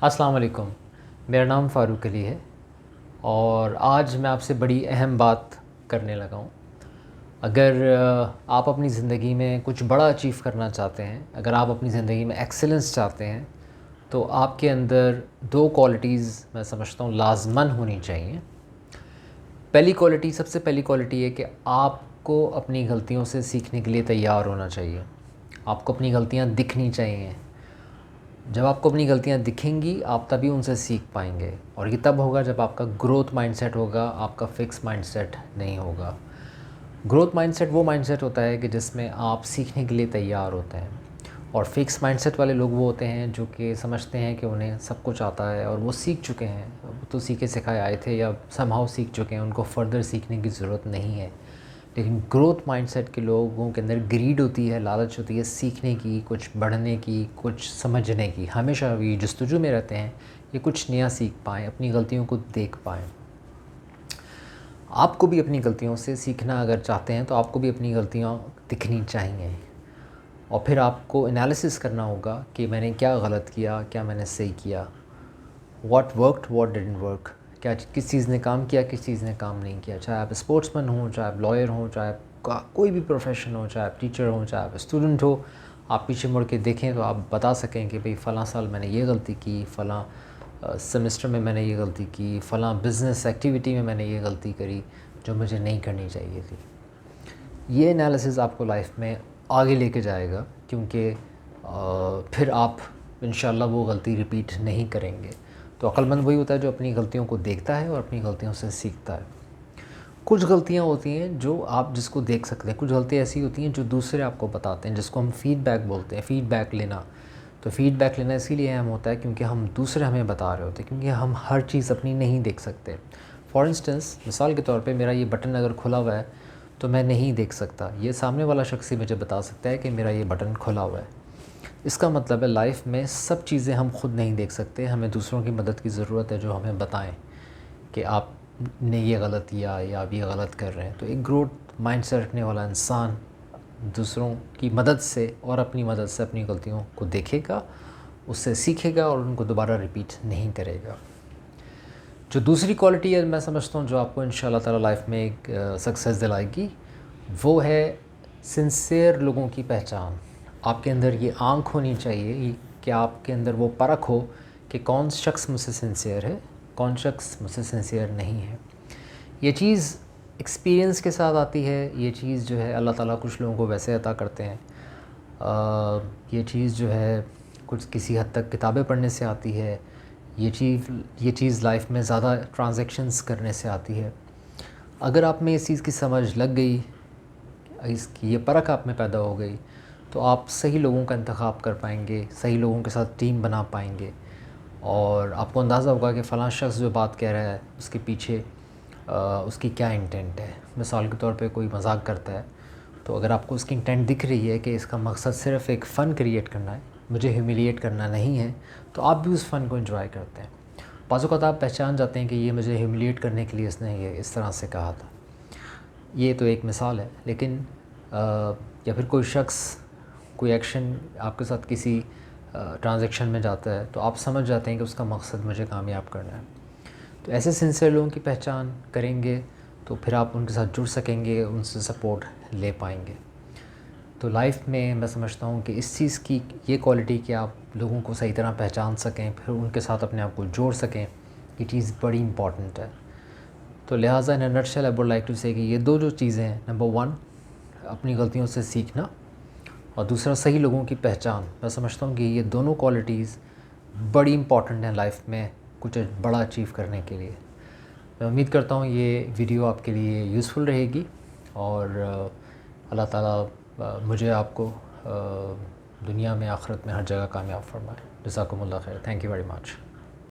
السلام علیکم، میرا نام فاروق علی ہے اور آج میں آپ سے بڑی اہم بات کرنے لگا ہوں۔ اگر آپ اپنی زندگی میں کچھ بڑا اچیو کرنا چاہتے ہیں، اگر آپ اپنی زندگی میں ایکسلنس چاہتے ہیں، تو آپ کے اندر دو کوالٹیز میں سمجھتا ہوں لازماً ہونی چاہیے۔ سب سے پہلی کوالٹی ہے کہ آپ کو اپنی غلطیوں سے سیکھنے کے لیے تیار ہونا چاہیے۔ آپ کو اپنی غلطیاں دکھنی چاہیے۔ جب آپ کو اپنی غلطیاں دکھیں گی، آپ تبھی ان سے سیکھ پائیں گے، اور یہ تب ہوگا جب آپ کا گروتھ مائنڈ سیٹ ہوگا، آپ کا فکس مائنڈ سیٹ نہیں ہوگا۔ گروتھ مائنڈ سیٹ وہ مائنڈ سیٹ ہوتا ہے کہ جس میں آپ سیکھنے کے لیے تیار ہوتے ہیں، اور فکس مائنڈ سیٹ والے لوگ وہ ہوتے ہیں جو کہ سمجھتے ہیں کہ انہیں سب کچھ آتا ہے اور وہ سیکھ چکے ہیں، وہ تو سیکھے سکھائے آئے تھے یا سم ہاؤ سیکھ چکے ہیں، ان کو فردر سیکھنے کی ضرورت نہیں ہے۔ لیکن گروتھ مائنڈ سیٹ کے لوگوں کے اندر گریڈ ہوتی ہے، لالچ ہوتی ہے سیکھنے کی، کچھ بڑھنے کی، کچھ سمجھنے کی، ہمیشہ بھی جستجو میں رہتے ہیں کہ کچھ نیا سیکھ پائیں، اپنی غلطیوں کو دیکھ پائیں۔ آپ کو بھی اپنی غلطیوں سے سیکھنا اگر چاہتے ہیں تو آپ کو بھی اپنی غلطیاں دکھنی چاہیے، اور پھر آپ کو انالیسس کرنا ہوگا کہ میں نے کیا غلط کیا، کیا میں نے صحیح کیا، what worked what didn't work, کیا کس چیز نے کام کیا، کس چیز نے کام نہیں کیا۔ چاہے آپ اسپورٹس مین ہوں، چاہے آپ لائر ہوں، چاہے آپ کوئی بھی پروفیشن ہو، چاہے آپ ٹیچر ہوں، چاہے آپ اسٹوڈنٹ ہو، آپ پیچھے مڑ کے دیکھیں تو آپ بتا سکیں کہ بھئی فلاں سال میں نے یہ غلطی کی، فلاں سیمسٹر میں نے یہ غلطی کی، فلاں بزنس ایکٹیویٹی میں نے یہ غلطی کری جو مجھے نہیں کرنی چاہیے تھی۔ یہ انالیسز آپ کو لائف میں آگے لے کے جائے گا، کیونکہ پھر آپ انشاءاللہ وہ غلطی ریپیٹ نہیں کریں گے۔ تو عقل مند وہی ہوتا ہے جو اپنی غلطیوں کو دیکھتا ہے اور اپنی غلطیوں سے سیکھتا ہے۔ کچھ غلطیاں ہوتی ہیں جو آپ جس کو دیکھ سکتے ہیں، کچھ غلطیاں ایسی ہوتی ہیں جو دوسرے آپ کو بتاتے ہیں، جس کو ہم فیڈ بیک بولتے ہیں، فیڈ بیک لینا۔ تو فیڈ بیک لینا اسی لیے اہم ہوتا ہے کیونکہ ہم دوسرے ہمیں بتا رہے ہوتے ہیں، کیونکہ ہم ہر چیز اپنی نہیں دیکھ سکتے۔ فار انسٹنس، مثال کے طور پہ میرا یہ بٹن اگر کھلا ہوا ہے تو میں نہیں دیکھ سکتا، یہ سامنے والا شخص ہی مجھے بتا سکتا ہے کہ میرا یہ بٹن کھلا ہوا ہے۔ اس کا مطلب ہے لائف میں سب چیزیں ہم خود نہیں دیکھ سکتے، ہمیں دوسروں کی مدد کی ضرورت ہے جو ہمیں بتائیں کہ آپ نے یہ غلط کیا یا آپ یہ غلط کر رہے ہیں۔ تو ایک گروتھ مائنڈ سیٹ رکھنے والا انسان دوسروں کی مدد سے اور اپنی مدد سے اپنی غلطیوں کو دیکھے گا، اس سے سیکھے گا اور ان کو دوبارہ ریپیٹ نہیں کرے گا۔ جو دوسری کوالٹی ہے میں سمجھتا ہوں جو آپ کو انشاءاللہ تعالی لائف میں ایک سکسیس دلائے گی، وہ ہے سنسیئر لوگوں کی پہچان۔ آپ کے اندر یہ آنکھ ہونی چاہیے کہ آپ کے اندر وہ پرکھ ہو کہ کون شخص مجھ سے سنسیئر ہے، کون شخص مجھ سے سنسیئر نہیں ہے۔ یہ چیز ایکسپیرینس کے ساتھ آتی ہے، یہ چیز جو ہے اللہ تعالیٰ کچھ لوگوں کو ویسے عطا کرتے ہیں۔ یہ چیز جو ہے کچھ کسی حد تک کتابیں پڑھنے سے آتی ہے، یہ چیز لائف میں زیادہ ٹرانزیکشنز کرنے سے آتی ہے۔ اگر آپ میں اس چیز کی سمجھ لگ گئی، اس کی یہ پرکھ آپ میں پیدا ہو گئی، تو آپ صحیح لوگوں کا انتخاب کر پائیں گے، صحیح لوگوں کے ساتھ ٹیم بنا پائیں گے، اور آپ کو اندازہ ہوگا کہ فلاں شخص جو بات کہہ رہا ہے اس کے پیچھے اس کی کیا انٹینٹ ہے۔ مثال کے طور پہ کوئی مذاق کرتا ہے، تو اگر آپ کو اس کی انٹینٹ دکھ رہی ہے کہ اس کا مقصد صرف ایک فن کریٹ کرنا ہے، مجھے ہیومیلیٹ کرنا نہیں ہے، تو آپ بھی اس فن کو انجوائے کرتے ہیں۔ بعض اوقات آپ پہچان جاتے ہیں کہ یہ مجھے ہیومیلیٹ کرنے کے لیے اس نے یہ اس طرح سے کہا تھا۔ یہ تو ایک مثال ہے، لیکن یا پھر کوئی شخص کوئی ایکشن آپ کے ساتھ کسی ٹرانزیکشن میں جاتا ہے تو آپ سمجھ جاتے ہیں کہ اس کا مقصد مجھے کامیاب کرنا ہے۔ تو ایسے سنسیئر لوگوں کی پہچان کریں گے تو پھر آپ ان کے ساتھ جڑ سکیں گے، ان سے سپورٹ لے پائیں گے۔ تو لائف میں میں سمجھتا ہوں کہ اس چیز کی یہ کوالٹی کہ آپ لوگوں کو صحیح طرح پہچان سکیں، پھر ان کے ساتھ اپنے آپ کو جوڑ سکیں، یہ چیز بڑی امپورٹنٹ ہے۔ تو لہٰذا in a nutshell I would like to say کہ یہ دو جو چیزیں ہیں، نمبر 1 اپنی غلطیوں سے سیکھنا، اور دوسرا صحیح لوگوں کی پہچان، میں سمجھتا ہوں کہ یہ دونوں کوالٹیز بڑی امپورٹنٹ ہیں لائف میں کچھ بڑا اچیو کرنے کے لیے۔ میں امید کرتا ہوں یہ ویڈیو آپ کے لیے یوزفل رہے گی، اور اللہ تعالیٰ مجھے آپ کو دنیا میں آخرت میں ہر جگہ کامیاب فرمائے۔ جزاکم اللہ خیر، تھینک یو ویری مچ۔